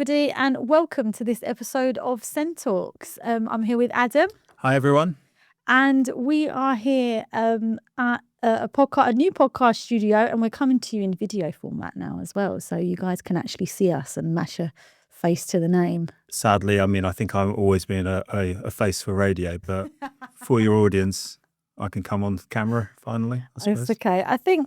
everybody, and welcome to this episode of SEN Talks. I'm here with Adam. Hi, everyone. And we are here at a new podcast studio, and we're coming to you in video format now as well, so you guys can actually see us and match a face to the name. Sadly, I think I'm always been a face for radio, but for your audience, I can come on camera finally, I suppose. It's okay. I think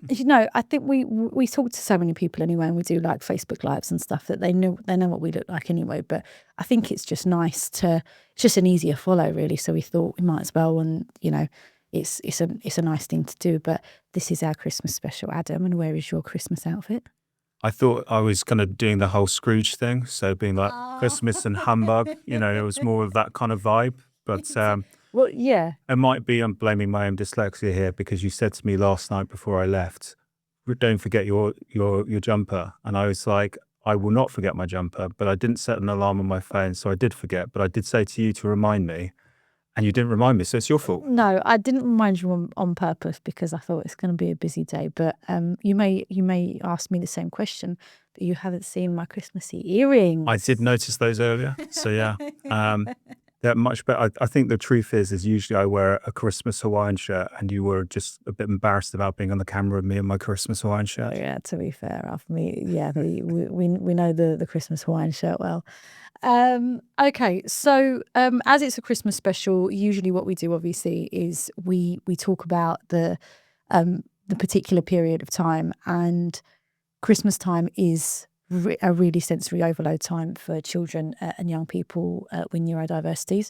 we talk to so many people anyway, and we do like Facebook Lives and stuff that they know what we look like anyway. But I think it's just nice it's just an easier follow really. So we thought we might as well, and it's a nice thing to do. But this is our Christmas special, Adam. And where is your Christmas outfit? I thought I was kind of doing the whole Scrooge thing, so being like Christmas and humbug. It was more of that kind of vibe. But well, yeah, it might be I'm blaming my own dyslexia here, because you said to me last night before I left, "Don't forget your jumper," and I was like, I will not forget my jumper, but I didn't set an alarm on my phone, so I did forget. But I did say to you to remind me, and you didn't remind me, so it's your fault. No, I didn't remind you on purpose because I thought it's going to be a busy day. But you may ask me the same question, but you haven't seen my Christmassy earrings. I did notice those earlier, so yeah. They're much better. I think the truth is usually I wear a Christmas Hawaiian shirt, and you were just a bit embarrassed about being on the camera with me in my Christmas Hawaiian shirt. Yeah, to be fair, after me, yeah, we know the Christmas Hawaiian shirt well. Okay, so as it's a Christmas special, usually what we do obviously is we talk about the particular period of time, and Christmas time is a really sensory overload time for children and young people with neurodiversities.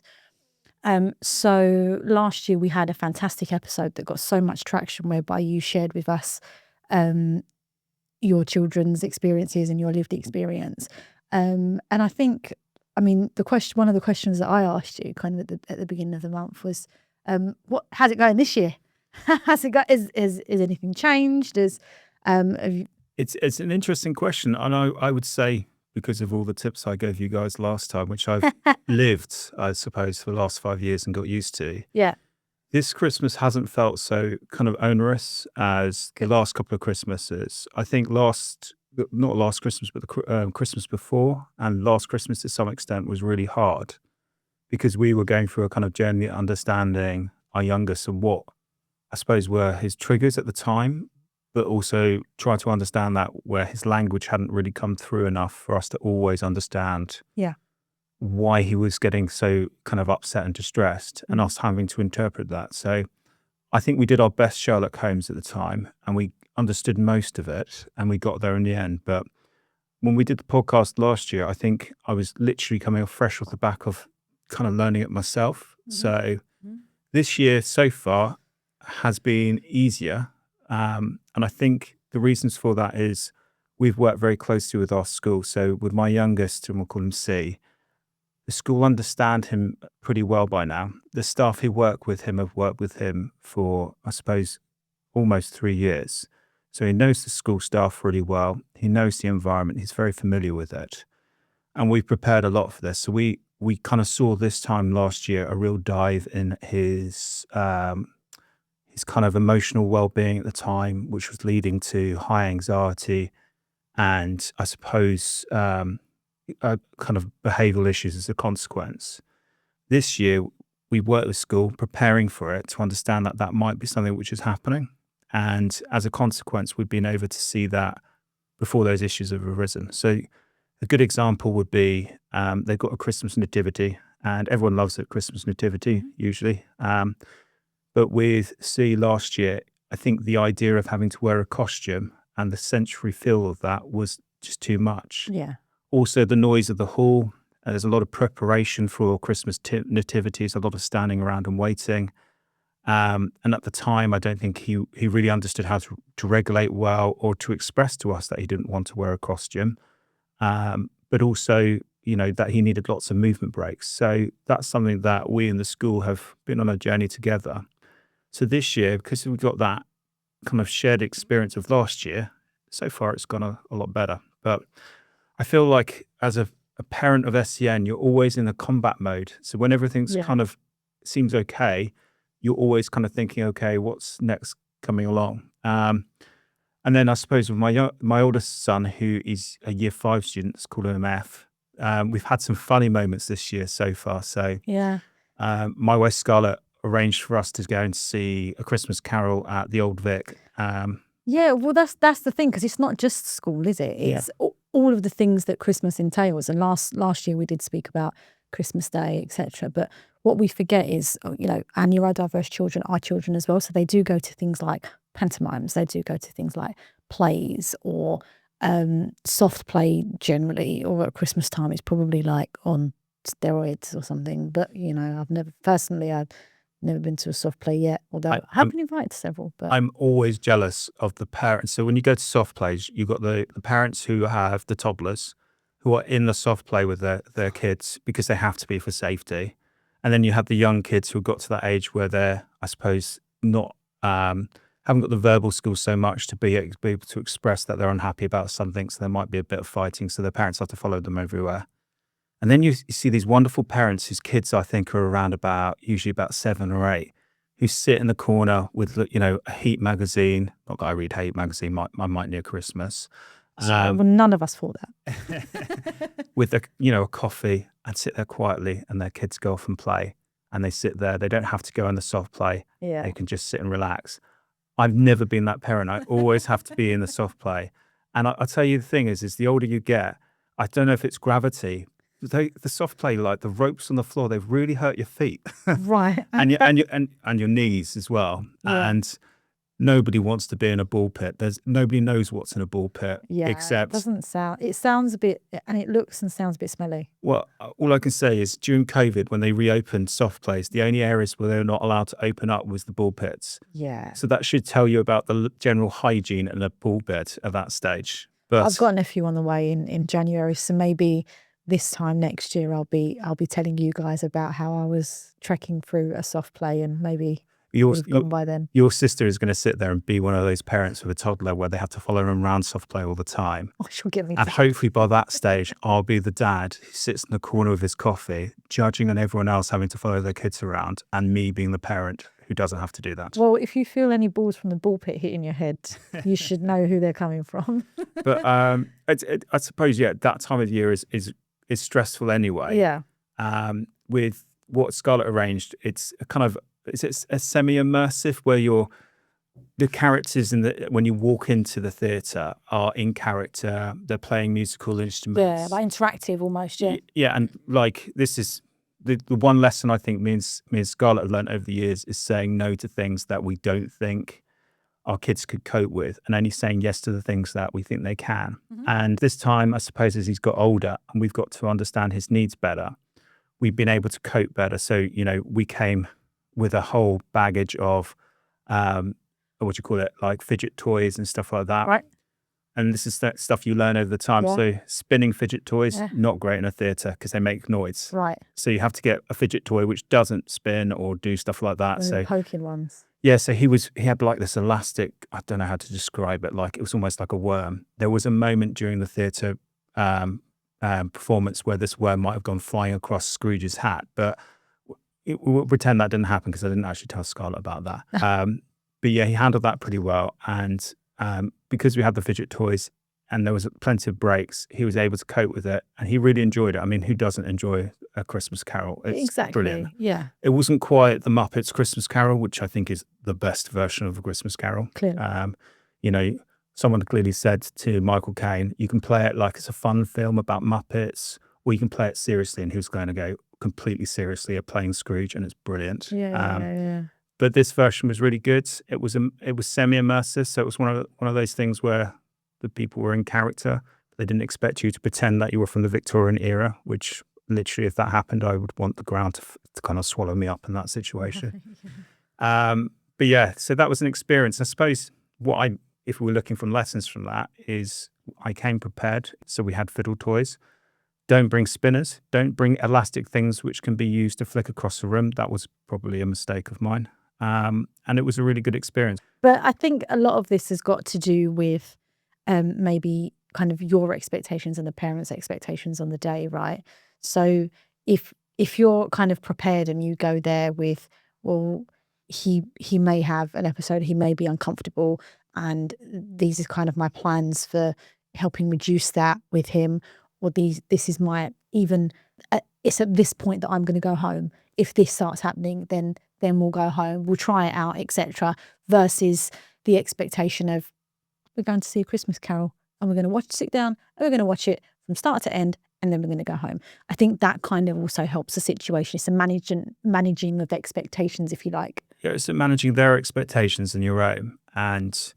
So last year we had a fantastic episode that got so much traction, whereby you shared with us your children's experiences and your lived experience. And I think, one of the questions that I asked you kind of at the beginning of the month was, how's it going this year? Has it got, is anything changed? It's an interesting question, and I would say, because of all the tips I gave you guys last time, which I've lived, I suppose, for the last 5 years and got used to. Yeah. This Christmas hasn't felt so kind of onerous as the last couple of Christmases. I think not last Christmas, but the Christmas before, and last Christmas to some extent was really hard, because we were going through a kind of journey understanding our youngest and what I suppose were his triggers at the time, but also try to understand that where his language hadn't really come through enough for us to always understand why he was getting so kind of upset and distressed, and us having to interpret that. So I think we did our best Sherlock Holmes at the time, and we understood most of it, and we got there in the end. But when we did the podcast last year, I think I was literally coming off fresh off the back of kind of learning it myself. So this year so far has been easier. And I think the reasons for that is we've worked very closely with our school. So with my youngest, and we'll call him C, the school understand him pretty well by now. The staff who work with him have worked with him for, I suppose, almost 3 years. So he knows the school staff really well. He knows the environment. He's very familiar with it. And we've prepared a lot for this. So we kind of saw this time last year a real dive in his kind of emotional well-being at the time, which was leading to high anxiety and, I suppose, kind of behavioural issues as a consequence. This year, we worked with school preparing for it to understand that that might be something which is happening. And as a consequence, we've been able to see that before those issues have arisen. So a good example would be they've got a Christmas nativity, and everyone loves a Christmas nativity usually. But with C last year, I think the idea of having to wear a costume and the sensory feel of that was just too much. Yeah. Also, the noise of the hall. There's a lot of preparation for Christmas nativities, a lot of standing around and waiting. And at the time, I don't think he really understood how to regulate well, or to express to us that he didn't want to wear a costume. But also, that he needed lots of movement breaks. So that's something that we in the school have been on a journey together. So this year, because we've got that kind of shared experience of last year, so far it's gone a lot better. But I feel like as a parent of SEN, you're always in a combat mode. So when everything's kind of seems okay, you're always kind of thinking, okay, what's next coming along? And then I suppose with my oldest son, who is a year 5 student, let's call him F, We've had some funny moments this year so far. So Yeah. my wife Scarlett arranged for us to go and see A Christmas Carol at the Old Vic. Yeah, well, that's the thing, because it's not just school, is it? It's all of the things that Christmas entails. And last year we did speak about Christmas Day, etc. But what we forget is, our neurodiverse children are children as well. So they do go to things like pantomimes. They do go to things like plays or soft play generally, or at Christmas time it's probably like on steroids or something. But I've never been to a soft play yet, although I have been invited to several. But I'm always jealous of the parents. So when you go to soft plays, you've got the parents who have the toddlers who are in the soft play with their kids because they have to be for safety. And then you have the young kids who got to that age where they're, I suppose, not haven't got the verbal skills so much to be able to express that they're unhappy about something. So there might be a bit of fighting. So their parents have to follow them everywhere. And then you see these wonderful parents whose kids, I think, are around usually about 7 or 8, who sit in the corner with, a Heat magazine. Not that I read Heat magazine, I might near Christmas. well, none of us thought that. With a coffee, and sit there quietly, and their kids go off and play. And they sit there. They don't have to go in the soft play. Yeah. They can just sit and relax. I've never been that parent. I always have to be in the soft play. And I'll tell you the thing is the older you get, I don't know if it's gravity, the soft play, like the ropes on the floor, they've really hurt your feet, Right? and your knees as well. Yeah. And nobody wants to be in a ball pit. Nobody knows what's in a ball pit. Yeah, except it sounds a bit, and it looks and sounds a bit smelly. Well, all I can say is during COVID, when they reopened soft plays, the only areas where they were not allowed to open up was the ball pits. Yeah. So that should tell you about the general hygiene in a ball pit at that stage. But I've got a nephew on the way in January, so maybe this time next year I'll be telling you guys about how I was trekking through a soft play, and maybe we've gone by then. Your sister is going to sit there and be one of those parents with a toddler where they have to follow them around soft play all the time. Oh, she'll get me. And hopefully by that stage, I'll be the dad who sits in the corner with his coffee, judging on everyone else having to follow their kids around, and me being the parent who doesn't have to do that. Well, if you feel any balls from the ball pit hitting your head, you should know who they're coming from. But I suppose, that time of year is stressful anyway. Yeah. With what Scarlett arranged, it's a semi-immersive where the characters when you walk into the theatre are in character. They're playing musical instruments. Yeah, like interactive almost. Yeah. Yeah, and like this is the one lesson I think me and Scarlett have learned over the years is saying no to things that we don't think our kids could cope with, and only saying yes to the things that we think they can. Mm-hmm. And this time, I suppose, as he's got older and we've got to understand his needs better, we've been able to cope better. So, we came with a whole baggage of, like fidget toys and stuff like that. Right. And this is stuff you learn over the time. Yeah. So spinning fidget toys, not great in a theatre because they make noise. Right. So you have to get a fidget toy which doesn't spin or do stuff like that. The poking ones. Yeah, so he had like this elastic, I don't know how to describe it, like it was almost like a worm. There was a moment during the theatre performance where this worm might have gone flying across Scrooge's hat, but we'll pretend that didn't happen because I didn't actually tell Scarlett about that. But yeah, he handled that pretty well. And because we had the fidget toys and there was plenty of breaks, he was able to cope with it and he really enjoyed it. I mean, who doesn't enjoy A Christmas Carol? It's exactly brilliant. Yeah. It wasn't quite the Muppets Christmas Carol, which I think is the best version of A Christmas Carol. Clearly. Someone clearly said to Michael Caine, you can play it like it's a fun film about Muppets, or you can play it seriously, and he was going to go completely seriously at playing Scrooge, and it's brilliant. Yeah. But this version was really good. It was semi-immersive, so it was one of those things where the people were in character. They didn't expect you to pretend that you were from the Victorian era, which literally, if that happened, I would want the ground to kind of swallow me up in that situation. But yeah, so that was an experience. I suppose if we were looking for lessons from that, is I came prepared. So we had fiddle toys. Don't bring spinners. Don't bring elastic things which can be used to flick across the room. That was probably a mistake of mine. And it was a really good experience. But I think a lot of this has got to do with maybe kind of your expectations and the parents' expectations on the day, right? So if you're kind of prepared and you go there with, well, he may have an episode, he may be uncomfortable, and these are kind of my plans for helping reduce that with him, or this is my, even it's at this point that I'm going to go home. If this starts happening, then we'll go home, we'll try it out, etc. Versus the expectation of, we're going to see A Christmas Carol and we're going to sit down and we're going to watch it from start to end, and then we're going to go home. I think that kind of also helps the situation. It's a managing of expectations, if you like. Yeah, it's managing their expectations and your own. And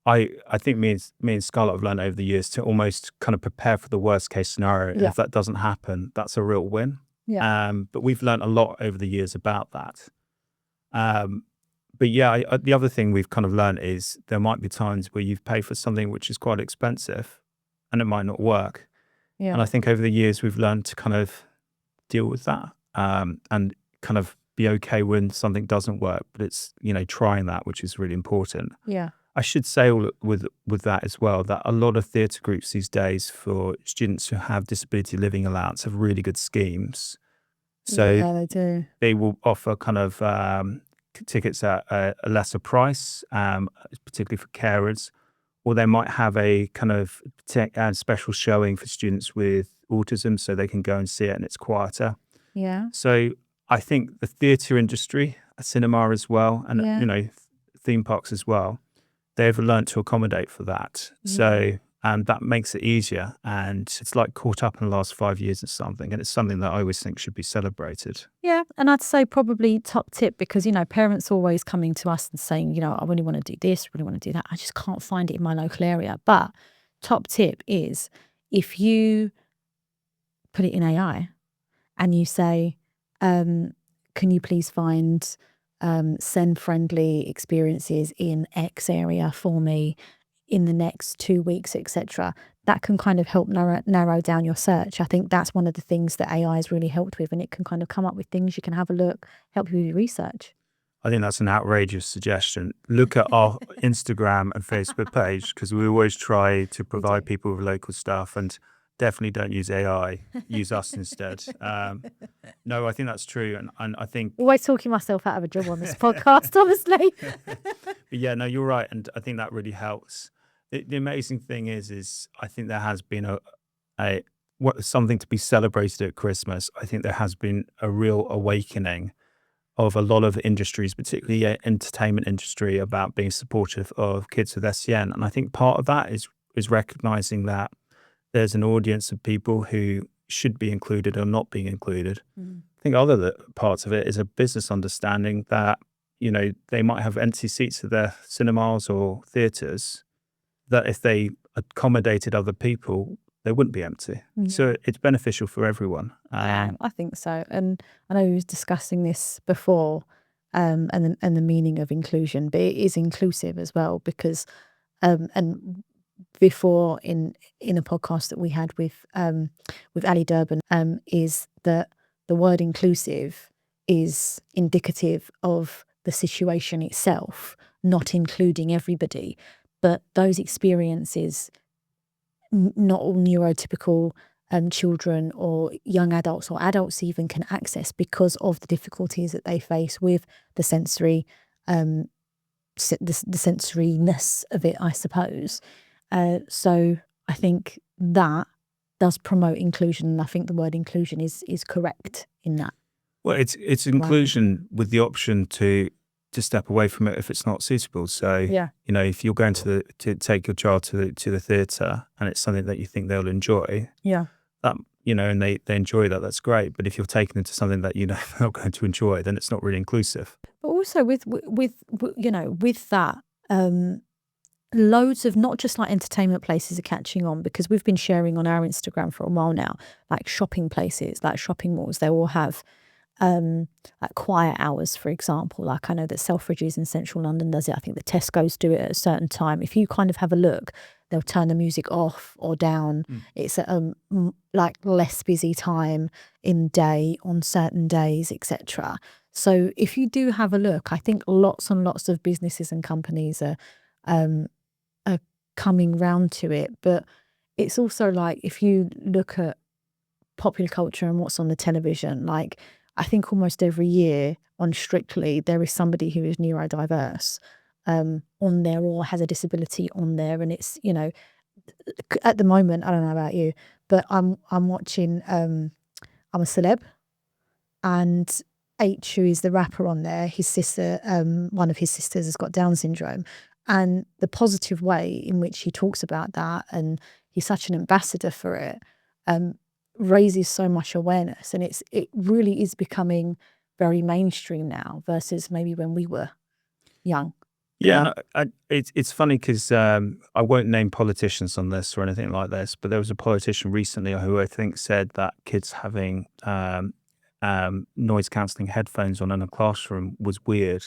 I think me and Scarlett have learned over the years to almost kind of prepare for the worst case scenario. And if that doesn't happen, that's a real win. Yeah. But we've learned a lot over the years about that. But yeah, the other thing we've kind of learned is there might be times where you've paid for something which is quite expensive and it might not work. Yeah. And I think over the years we've learned to kind of deal with that, and kind of be okay when something doesn't work, but it's, trying that, which is really important. Yeah. I should say with that as well, that a lot of theatre groups these days for students who have disability living allowance have really good schemes. So yeah, they do. They will offer kind of tickets at a lesser price, particularly for carers, or they might have a kind of special showing for students with autism, so they can go and see it and it's quieter. Yeah. So I think the theatre industry, cinema as well, and theme parks as well, they've learned to accommodate for that. So, and that makes it easier. And it's like caught up in the last 5 years or something. And it's something that I always think should be celebrated. Yeah. And I'd say probably top tip, because, parents always coming to us and saying, I really want to do this, really want to do that. I just can't find it in my local area. But top tip is, if you put it in AI and you say, can you please find SEN friendly experiences in X area for me in the next 2 weeks, etc. That can kind of help narrow down your search. I think that's one of the things that AI has really helped with, and it can kind of come up with things you can have a look, help you with your research. I think that's an outrageous suggestion. Look at our Instagram and Facebook page, because we always try to provide people with local stuff, and definitely don't use AI. Use us instead. No, I think that's true. And I think... Always talking myself out of a job on this podcast, honestly. But yeah, no, you're right. And I think that really helps. The amazing thing is I think there has been something to be celebrated at Christmas. I think there has been a real awakening of a lot of industries, particularly entertainment industry, about being supportive of kids with SEN. And I think part of that is recognizing that there's an audience of people who should be included or not being included. I think other parts of it is a business understanding that, they might have empty seats at their cinemas or theatres, that if they accommodated other people, they wouldn't be empty. So it's beneficial for everyone. I think so. And I know we was discussing this before, and the meaning of inclusion, but it is inclusive as well, because and before in a podcast that we had with Ali Durban, is that the word inclusive is indicative of the situation itself, not including everybody. But those experiences, not all neurotypical children or young adults or adults even can access, because of the difficulties that they face with the sensory, the sensoriness of it, I suppose. So I think that does promote inclusion, and I think the word inclusion is correct in that. Well, it's inclusion with the option to step away from it if it's not suitable. So, if you're going to take your child to the theatre and it's something that you think they'll enjoy, that, and they enjoy that, that's great. But if you're taking them to something that they're not going to enjoy, then it's not really inclusive. But also with that, loads of not just like entertainment places are catching on, because we've been sharing on our Instagram for a while now, like shopping places, like shopping malls, they all have like quiet hours, for example. Like I know that Selfridges in central London does it. I think the Tesco's do it at a certain time. If you kind of have a look, they'll turn the music off or down. It's at a like less busy time in day on certain days, etc. So if you do have a look, I think lots and lots of businesses and companies are coming round to it. But it's also like, if you look at popular culture and what's on the television, like I think almost every year on Strictly, there is somebody who is neurodiverse on there or has a disability on there. And it's, at the moment, I don't know about you, but I'm watching I'm a Celeb, and H, who is the rapper on there, his sister, one of his sisters has got Down syndrome, and the positive way in which he talks about that, and he's such an ambassador for it, raises so much awareness, and it really is becoming very mainstream now versus maybe when we were young. Yeah, it's funny because I won't name politicians on this or anything like this, but there was a politician recently who I think said that kids having noise cancelling headphones on in a classroom was weird.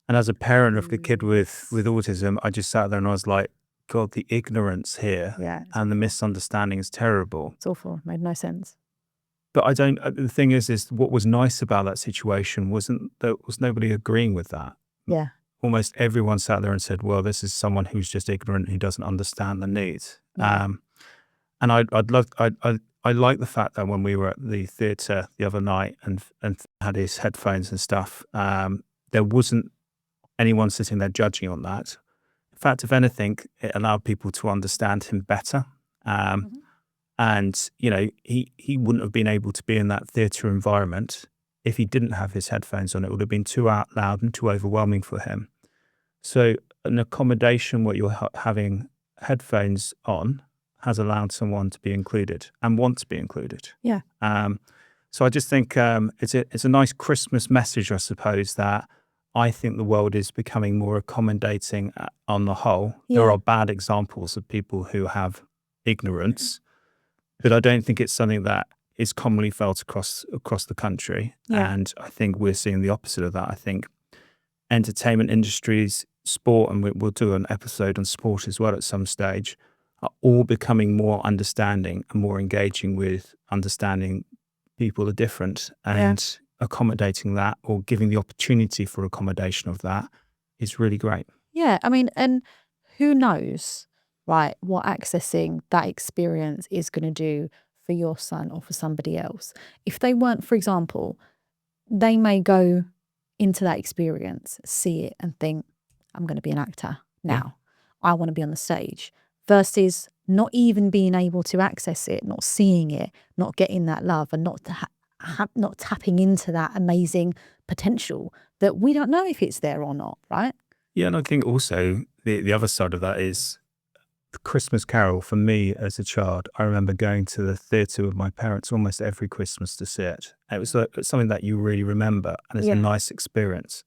And as a parent of the kid with autism, I just sat there and I was like, God, the ignorance here and the misunderstanding is terrible. It's awful. It made no sense. But I don't. The thing is what was nice about that situation wasn't there was nobody agreeing with that. Yeah. Almost everyone sat there and said, well, this is someone who's just ignorant, who doesn't understand the need. Yeah. And I like the fact that when we were at the theatre the other night and had his headphones and stuff, there wasn't anyone sitting there judging on that. In fact, if anything, it allowed people to understand him better. And, you know, he wouldn't have been able to be in that theatre environment if he didn't have his headphones on. It would have been too out loud and too overwhelming for him. So an accommodation where you're having headphones on has allowed someone to be included and want to be included. Yeah. So I just think it's a nice Christmas message, I suppose, that I think the world is becoming more accommodating on the whole. Yeah. There are bad examples of people who have ignorance, but I don't think it's something that is commonly felt across the country. Yeah. And I think we're seeing the opposite of that. I think entertainment industries, sport, and we'll do an episode on sport as well at some stage, are all becoming more understanding and more engaging with understanding people are different, and accommodating that or giving the opportunity for accommodation of that is really great. Yeah, I mean, and who knows, right, what accessing that experience is going to do for your son or for somebody else. If they weren't, for example, they may go into that experience, see it and think, I'm going to be an actor now. I want to be on the stage, versus not even being able to access it, not seeing it, not getting that love, and not tapping into that amazing potential that we don't know if it's there or not, right? Yeah, and I think also the other side of that is the Christmas Carol. For me as a child, I remember going to the theatre with my parents almost every Christmas to see it. It was something that you really remember, and it's a nice experience.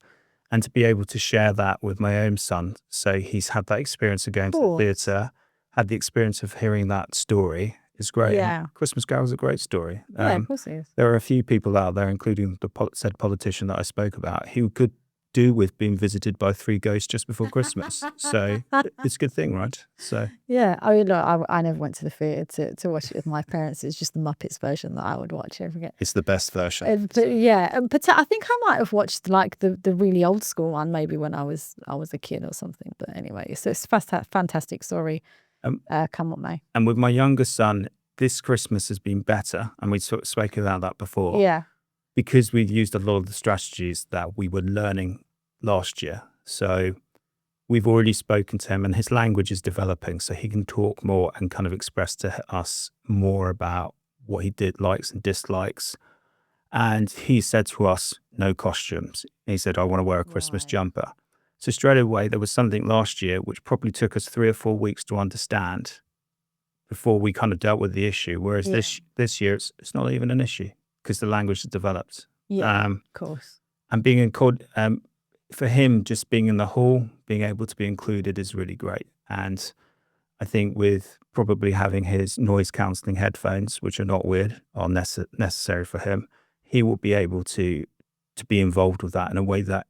And to be able to share that with my own son, so he's had that experience of going to the theatre, had the experience of hearing that story, is great. Yeah. And Christmas Carol is a great story. Yeah, of course it is. There are a few people out there, including the said politician that I spoke about, who could do with being visited by 3 ghosts just before Christmas. So it's a good thing, right? So yeah, I mean, look, I never went to the theatre to watch it with my parents. It's just the Muppets version that I would watch. I forget. it's the best version. But yeah, but I think I might have watched like the really old school one maybe when I was a kid or something. But anyway, so it's a fantastic story. Come what may. And with my younger son, this Christmas has been better, and we sort of spoke about that before. Yeah. Because we've used a lot of the strategies that we were learning last year. So we've already spoken to him, and his language is developing, so he can talk more and kind of express to us more about what he likes and dislikes. And he said to us, no costumes. He said, I want to wear a Christmas jumper. So straight away, there was something last year which probably took us 3 or 4 weeks to understand before we kind of dealt with the issue. Whereas this year, it's not even an issue because the language has developed. Yeah, of course. And being for him, just being in the hall, being able to be included is really great. And I think with probably having his noise cancelling headphones, which are not weird, are necessary for him, he will be able to be involved with that in a way that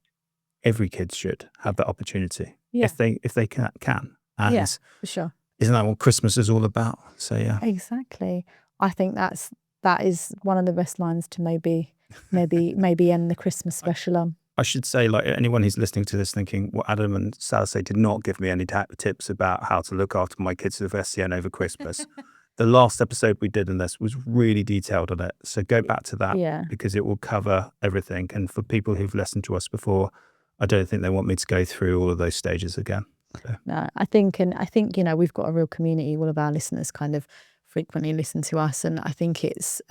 every kid should have that opportunity if they can. And yeah, for sure. Isn't that what Christmas is all about? So yeah, exactly. I think that is one of the best lines to maybe end the Christmas special on. I should say, like, anyone who's listening to this thinking, well, Adam and Salise did not give me any tips about how to look after my kids with SEN over Christmas. The last episode we did on this was really detailed on it. So go back to that because it will cover everything. And for people who've listened to us before, I don't think they want me to go through all of those stages again. So. No, I think, you know, we've got a real community, all of our listeners kind of frequently listen to us, and I think it's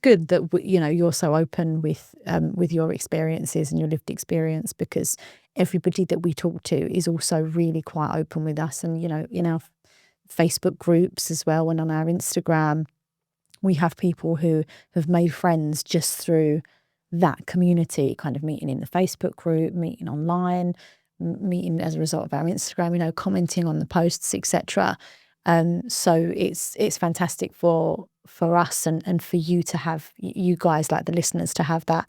good that you're so open with your experiences and your lived experience, because everybody that we talk to is also really quite open with us. And in our Facebook groups as well, and on our Instagram, we have people who have made friends just through that community, kind of meeting in the Facebook group, meeting online, meeting as a result of our Instagram, commenting on the posts, etc. So it's fantastic for us and for you to have, you guys, like the listeners, to have that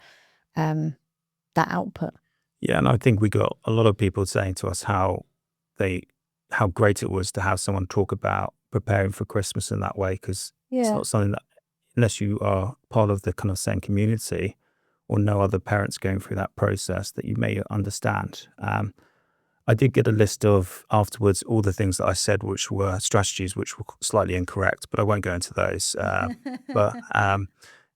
output. Yeah, and I think we got a lot of people saying to us how great it was to have someone talk about preparing for Christmas in that way, because it's not something that, unless you are part of the kind of SEN community or know other parents going through that process, that you may understand. I did get a list of, afterwards, all the things that I said which were strategies which were slightly incorrect, but I won't go into those. But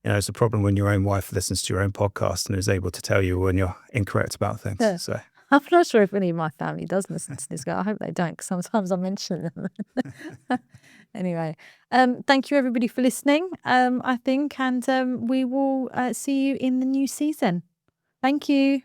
it's a problem when your own wife listens to your own podcast and is able to tell you when you're incorrect about things. Yeah. So I'm not sure if any of my family does listen to this. I hope they don't, because sometimes I mention them. Anyway, thank you everybody for listening, I think, and we will see you in the new season. Thank you.